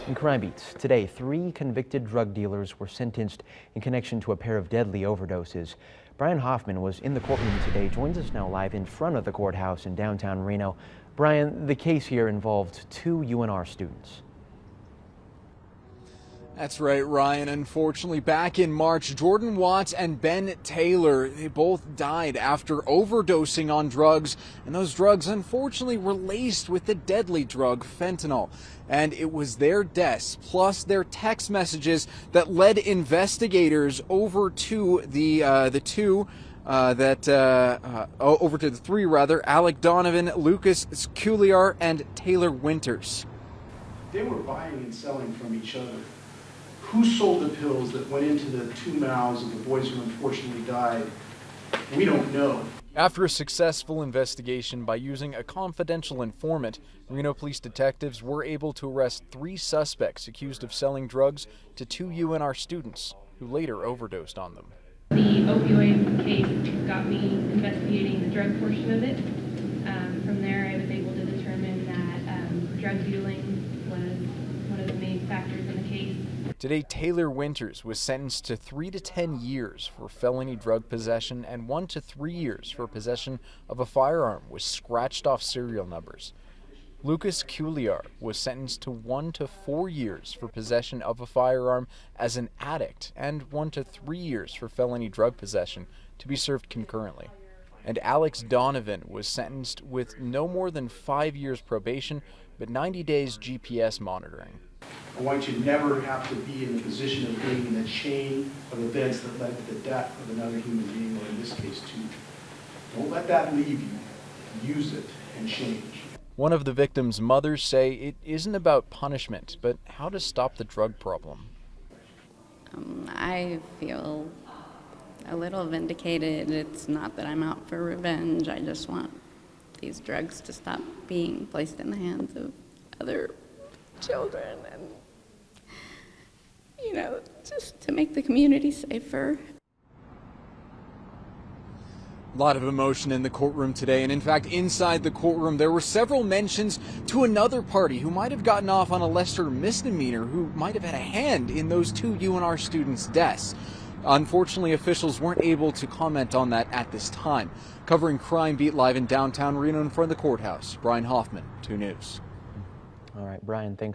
In Crime Beats, today 3 convicted drug dealers were sentenced in connection to a pair of deadly overdoses. Brian Hoffman was in the courtroom today, joins us now live in front of the courthouse in downtown Reno. Brian, the case here involved 2 UNR students. That's right, Ryan. Unfortunately, back in March, Jordan Watts and Ben Taylor, they both died after overdosing on drugs, and those drugs, unfortunately, were laced with the deadly drug fentanyl. And it was their deaths, plus their text messages, that led investigators over to over to the 3 rather, Alec Donovan, Lucas Couliar, and Taylor Winters. They were buying and selling from each other. Who sold the pills that went into the 2 mouths of the boys who unfortunately died? We don't know. After a successful investigation by using a confidential informant, Reno police detectives were able to arrest 3 suspects accused of selling drugs to 2 UNR students who later overdosed on them. The opioid case got me investigating the drug portion of it. From there, I was able to determine that drug dealing was one of the main factors in the case. Today, Taylor Winters was sentenced to 3 to 10 years for felony drug possession and 1 to 3 years for possession of a firearm with scratched-off serial numbers. Lucas Couliar was sentenced to 1 to 4 years for possession of a firearm as an addict and 1 to 3 years for felony drug possession to be served concurrently. And Alex Donovan was sentenced with no more than 5 years probation, but 90 days GPS monitoring. I want you to never have to be in the position of being in the chain of events that led to the death of another human being, or in this case, 2. Don't let that leave you. Use it and change. One of the victims' mothers say it isn't about punishment, but how to stop the drug problem. I feel a little vindicated. It's not that I'm out for revenge. I just want these drugs to stop being placed in the hands of other children and, just to make the community safer. A lot of emotion in the courtroom today, and in fact, inside the courtroom, there were several mentions to another party who might have gotten off on a lesser misdemeanor, who might have had a hand in those 2 UNR students' deaths. Unfortunately, officials weren't able to comment on that at this time. Covering Crime Beat live in downtown Reno in front of the courthouse, Brian Hoffman, 2 News. All right, Brian, thanks.